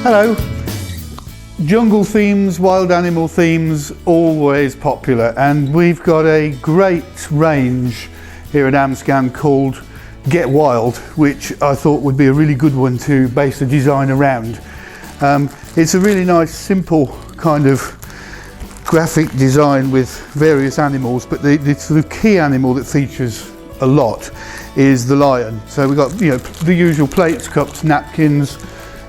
Hello. Jungle themes, wild animal themes, always popular, and we've got a great range here at Amscan called Get Wild, which I thought would be a really good one to base the design around. It's a really nice, simple kind of graphic design with various animals, but the sort of key animal that features a lot is the lion. So we've got, the usual plates, cups, napkins,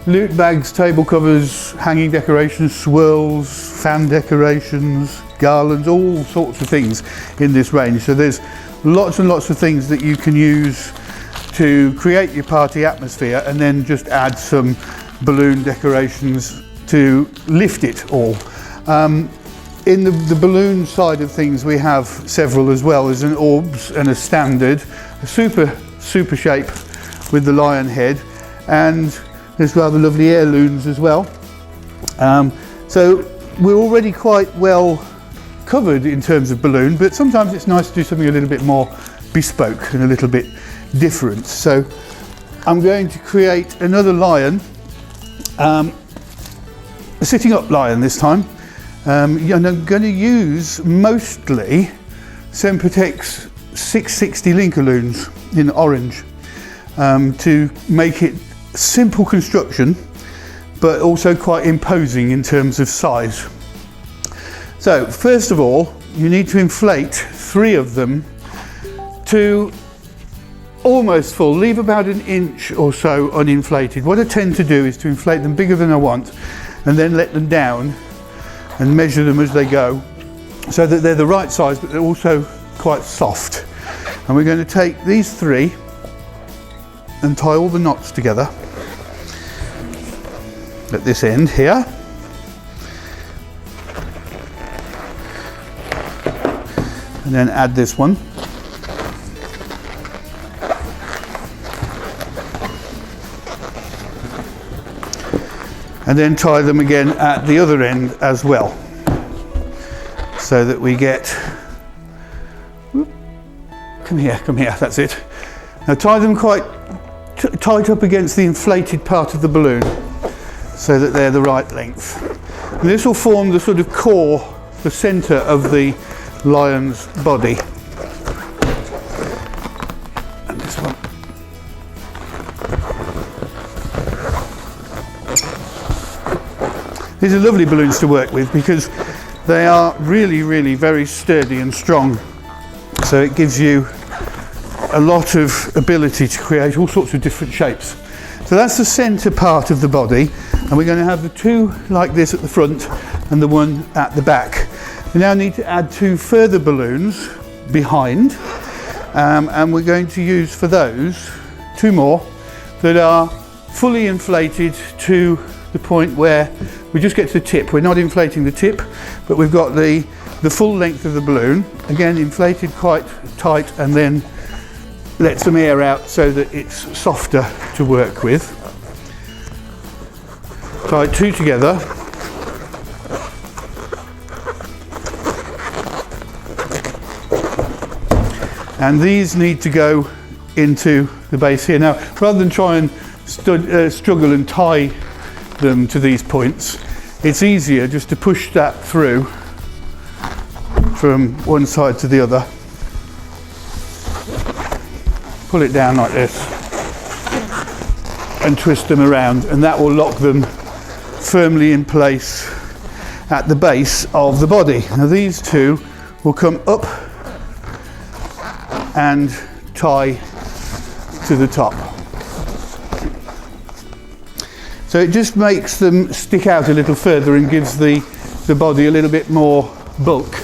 loot bags, table covers, hanging decorations, swirls, fan decorations, garlands, all sorts of things in this range. So there's lots and lots of things that you can use to create your party atmosphere, and then just add some balloon decorations to lift it all. In the balloon side of things, we have several as well. There's an orbs and a standard, a super shape with the lion head, and there's rather lovely heirlooms as well. So we're already quite well covered in terms of balloon, but sometimes it's nice to do something a little bit more bespoke and a little bit different. So I'm going to create another lion, a sitting up lion this time. And I'm going to use mostly Sempertex 660 Link-O-Loons in orange to make it simple construction, but also quite imposing in terms of size. So first of all, you need to inflate 3 of them to almost full. Leave about an inch or so uninflated. What I tend to do is to inflate them bigger than I want and then let them down and measure them as they go, so that they're the right size, but they're also quite soft. And we're going to take these 3 and tie all the knots together at this end here. And then add this one. And then tie them again at the other end as well, so that we get, come here, that's it. Now tie them quite tight up against the inflated part of the balloon, so that they're the right length. And this will form the sort of core, the centre of the lion's body. And this one. These are lovely balloons to work with because they are really very sturdy and strong. So it gives you a lot of ability to create all sorts of different shapes. So that's the centre part of the body, and we're going to have the 2 like this at the front and the 1 at the back. We now need to add 2 further balloons behind, and we're going to use for those 2 more that are fully inflated to the point where we just get to the tip. We're not inflating the tip, but we've got the full length of the balloon, again inflated quite tight, and then let some air out so that it's softer to work with. Tie 2 together. And these need to go into the base here. Now, rather than try and struggle and tie them to these points, it's easier just to push that through from one side to the other. Pull it down like this and twist them around, and that will lock them firmly in place at the base of the body. Now these 2 will come up and tie to the top. So it just makes them stick out a little further and gives the body a little bit more bulk.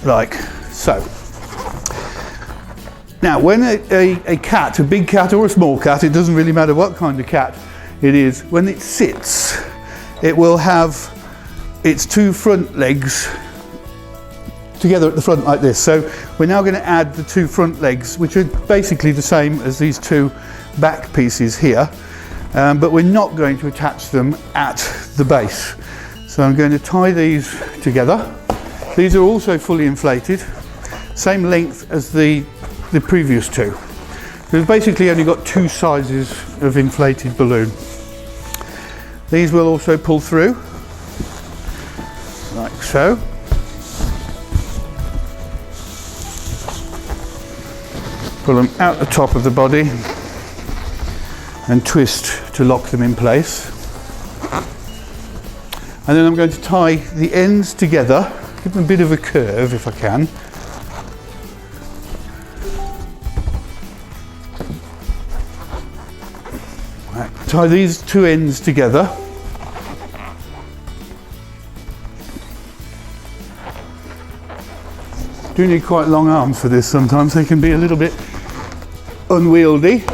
Like so. Now when a cat, a big cat or a small cat, it doesn't really matter what kind of cat it is, when it sits, it will have its 2 front legs together at the front like this. So we're now going to add the 2 front legs, which are basically the same as these 2 back pieces here, but we're not going to attach them at the base. So I'm going to tie these together. These are also fully inflated, same length as the previous two. We've basically only got two sizes of inflated balloon. These will also pull through, like so. Pull them out the top of the body and twist to lock them in place. And then I'm going to tie the ends together, give them a bit of a curve if I can. Right, tie these two ends together. Do need quite long arms for this sometimes, they can be a little bit unwieldy.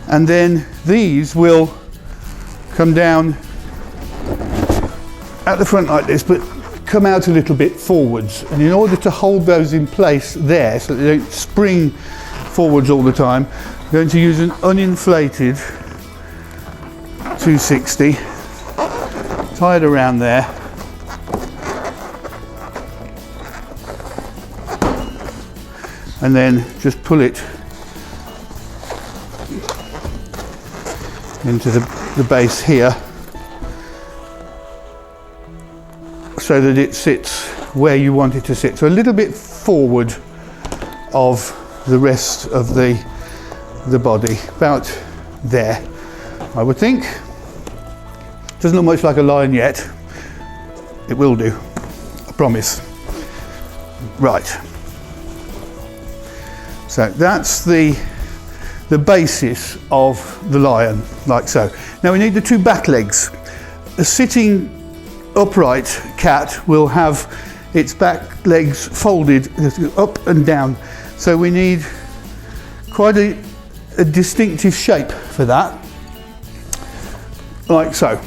And then these will come down at the front like this, but come out a little bit forwards. And in order to hold those in place there, so that they don't spring forwards all the time, I'm going to use an uninflated 260, tie it around there. And then just pull it into the base here so that it sits where you want it to sit. So a little bit forward of the rest of the body, about there, I would think. Doesn't look much like a lion yet. It will do, I promise. Right. So that's the basis of the lion, like so. Now we need the two back legs. A sitting upright cat will have its back legs folded up and down. So we need quite a distinctive shape for that, like so.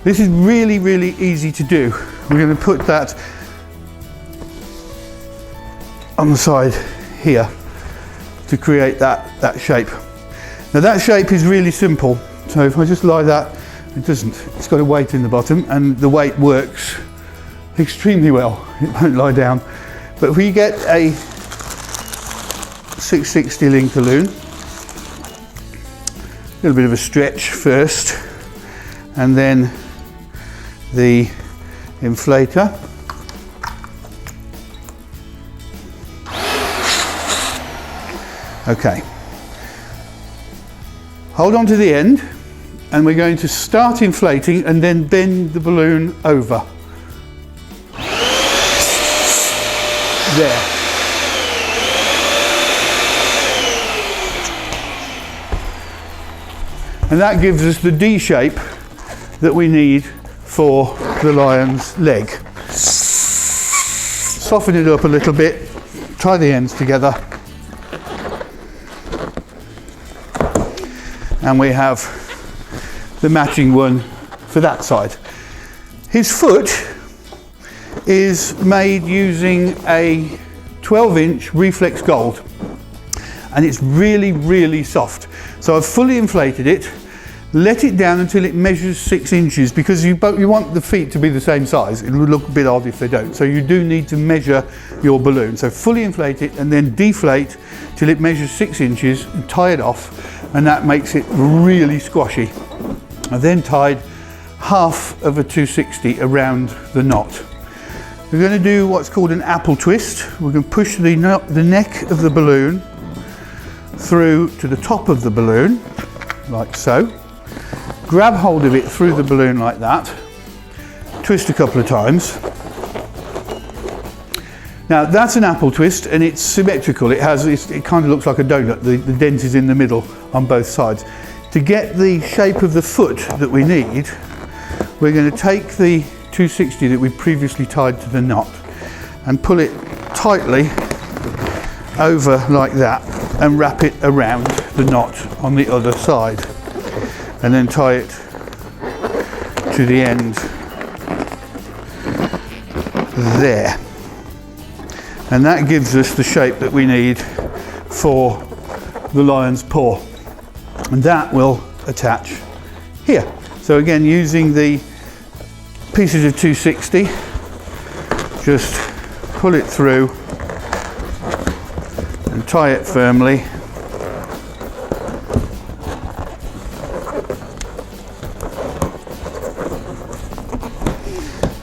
This is really, really easy to do. We're going to put that on the side here to create that shape. Now that shape is really simple. So if I just lie that, it doesn't. It's got a weight in the bottom and the weight works extremely well. It won't lie down. But if we get a 660 Link-O-Loon, a little bit of a stretch first, and then the inflator. Okay, hold on to the end and we're going to start inflating and then bend the balloon over. There. And that gives us the D shape that we need for the lion's leg. Soften it up a little bit, tie the ends together. And we have the matching one for that side. His foot is made using a 12-inch reflex gold, and it's really, really soft. So I've fully inflated it, let it down until it measures 6 inches, because you want the feet to be the same size. It would look a bit odd if they don't. So you do need to measure your balloon. So fully inflate it and then deflate till it measures 6 inches and tie it off, and that makes it really squashy. I then tied half of a 260 around the knot. We're going to do what's called an apple twist. We're going to push the neck of the balloon through to the top of the balloon, like so. Grab hold of it through the balloon like that. Twist a couple of times. Now that's an apple twist and it's symmetrical. It kind of looks like a donut. The dent is in the middle on both sides. To get the shape of the foot that we need, we're going to take the 260 that we previously tied to the knot and pull it tightly over like that and wrap it around the knot on the other side, and then tie it to the end there. And that gives us the shape that we need for the lion's paw, and that will attach here. So again, using the pieces of 260, just pull it through and tie it firmly.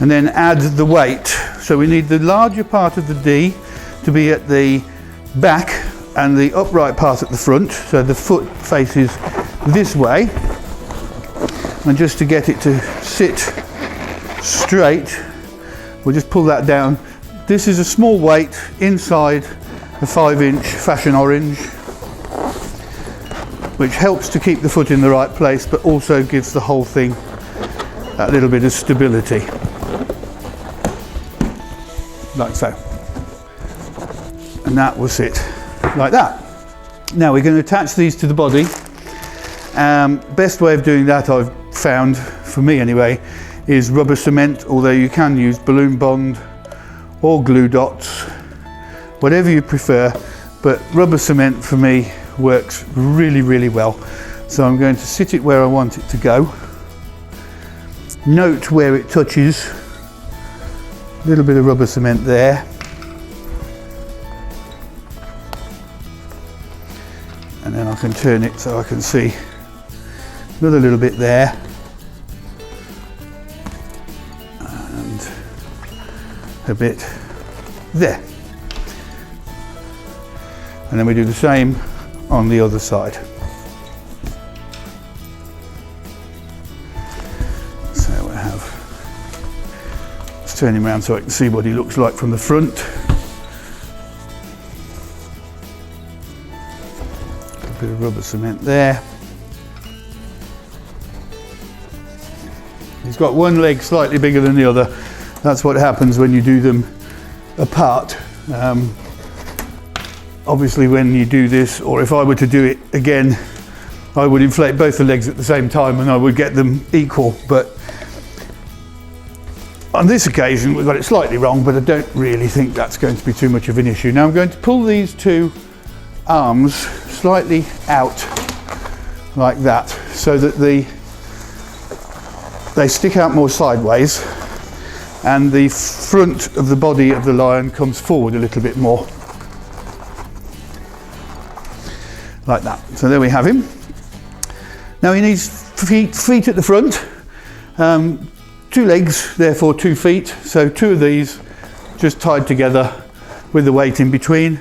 And then add the weight. So we need the larger part of the D to be at the back and the upright part at the front. So the foot faces this way. And just to get it to sit straight, we'll just pull that down. This is a small weight inside a 5-inch fashion orange, which helps to keep the foot in the right place, but also gives the whole thing that little bit of stability. Like so. And that will sit like that. Now we're going to attach these to the body. Best way of doing that, I've found, for me anyway, is rubber cement, although you can use balloon bond or glue dots, whatever you prefer, but rubber cement for me works really, really well. So I'm going to sit it where I want it to go. Note where it touches. A little bit of rubber cement there. And then I can turn it so I can see another little bit there. And a bit there. And then we do the same on the other side. So we have, let's turn him around so I can see what he looks like from the front. A bit of rubber cement there. He's got one leg slightly bigger than the other. That's what happens when you do them apart. Obviously when you do this, or if I were to do it again, I would inflate both the legs at the same time and I would get them equal, but on this occasion we've got it slightly wrong, but I don't really think that's going to be too much of an issue. Now I'm going to pull these two arms slightly out like that, so that they stick out more sideways and the front of the body of the lion comes forward a little bit more. Like that. So there we have him. Now he needs feet at the front, 2 legs, therefore 2 feet. So 2 of these just tied together with the weight in between,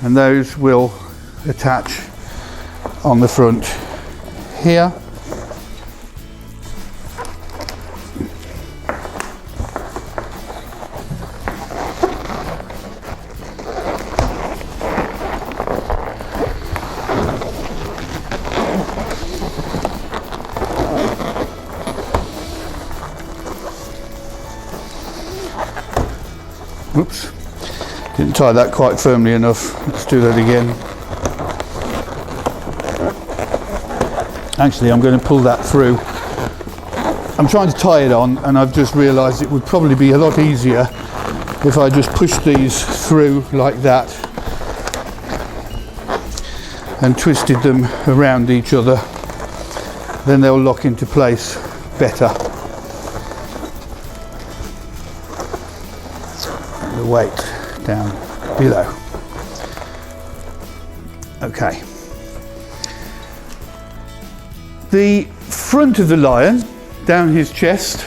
and those will attach on the front here. Oops, didn't tie that quite firmly enough. Let's do that again. Actually, I'm going to pull that through. I'm trying to tie it on, and I've just realised it would probably be a lot easier if I just push these through like that and twisted them around each other. Then they'll lock into place better. The weight down below. Okay. The front of the lion, down his chest,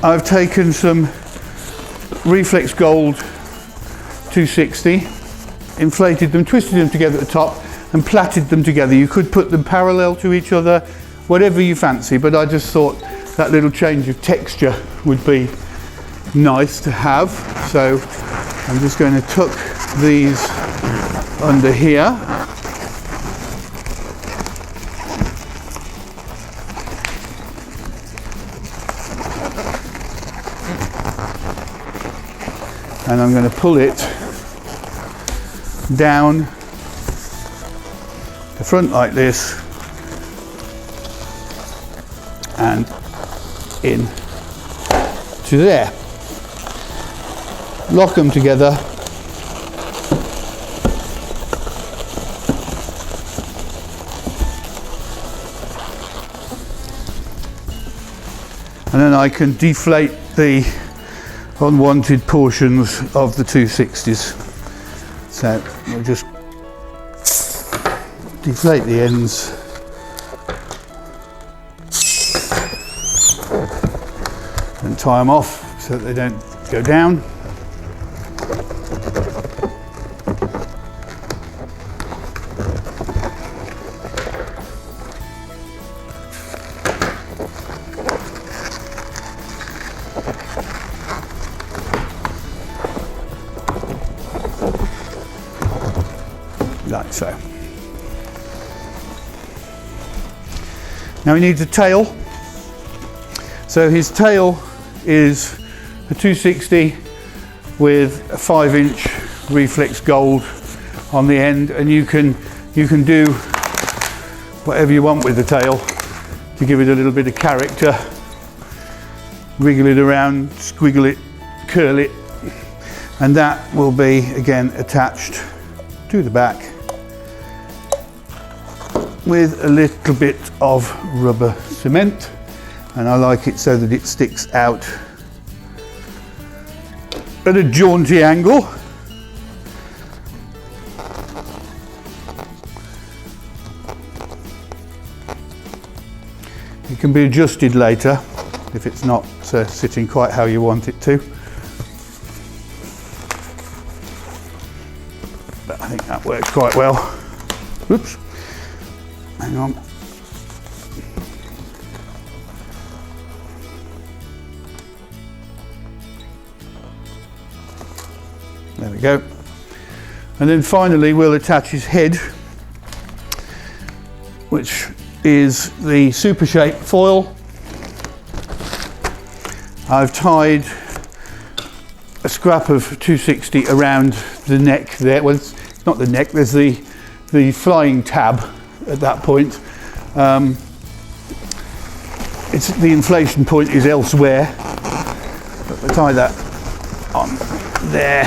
I've taken some Reflex Gold 260, inflated them, twisted them together at the top and plaited them together. You could put them parallel to each other, whatever you fancy, but I just thought that little change of texture would be nice to have. So I'm just going to tuck these under here. And I'm going to pull it down the front like this and in to there. Lock them together and then I can deflate the unwanted portions of the 260s. So we'll just deflate the ends and tie them off so that they don't go down. Like so. Now he needs a tail. So his tail is a 260 with a 5-inch reflex gold on the end, and you can do whatever you want with the tail to give it a little bit of character. Wriggle it around, squiggle it, curl it, and that will be again attached to the back with a little bit of rubber cement, and I like it so that it sticks out at a jaunty angle. It can be adjusted later if it's not sitting quite how you want it to. But I think that works quite well. Oops. Hang on. There we go. And then finally we'll attach his head, which is the super shape foil. I've tied a scrap of 260 around the neck there. Well, it's not the neck, there's the flying tab at that point. It's the inflation point is elsewhere, but we tie that on there,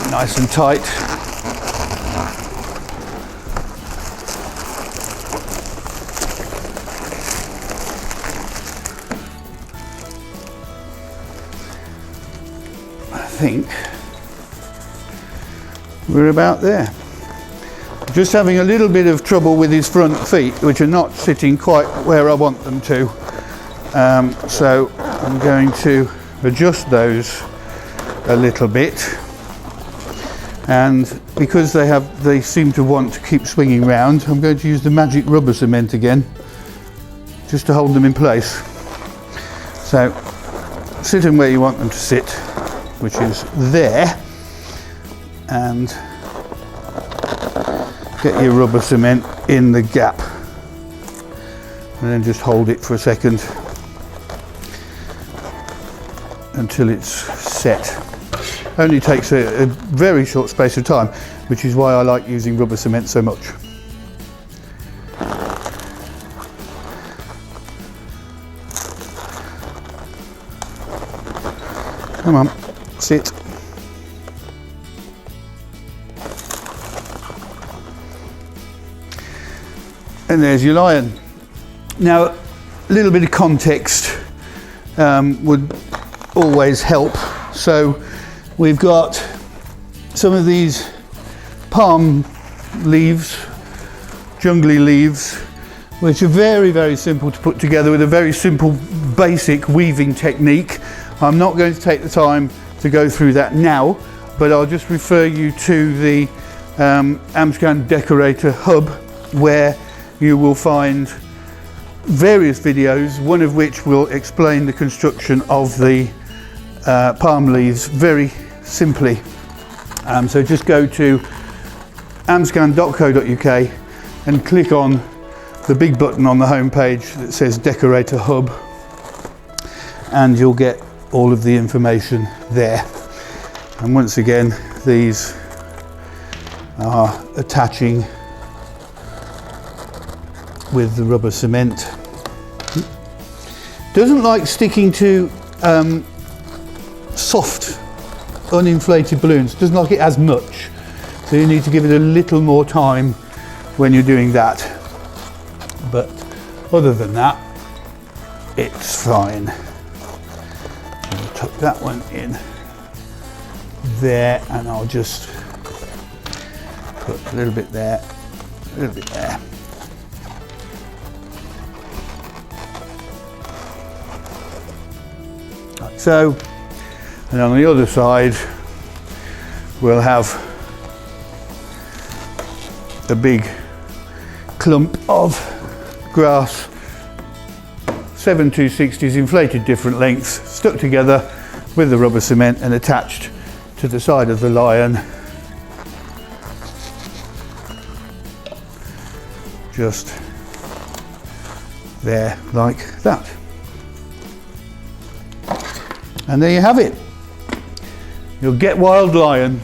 nice and tight. I think we're about there. Just having a little bit of trouble with his front feet, which are not sitting quite where I want them to. So I'm going to adjust those a little bit. And because they seem to want to keep swinging round, I'm going to use the magic rubber cement again, just to hold them in place. So sit them where you want them to sit, which is there, and get your rubber cement in the gap, and then just hold it for a second until it's set. Only takes a very short space of time, which is why I like using rubber cement so much. Come on, sit. And there's your lion. Now, a little bit of context would always help. So we've got some of these palm leaves, jungly leaves, which are very, very simple to put together with a very simple basic weaving technique. I'm not going to take the time to go through that now, but I'll just refer you to the Amscan decorator hub, where you will find various videos, one of which will explain the construction of the palm leaves very simply. So just go to amscan.co.uk and click on the big button on the home page that says Decorator Hub, and you'll get all of the information there. And once again, these are attaching with the rubber cement. Doesn't like sticking to soft uninflated balloons, doesn't like it as much, so you need to give it a little more time when you're doing that. But other than that, it's fine. I'll tuck that one in there, and I'll just put a little bit there, a little bit there. Like so. And on the other side, we'll have a big clump of grass, 7/260s inflated different lengths, stuck together with the rubber cement and attached to the side of the lion. Just there, like that. And there you have it. Your Get Wild lion.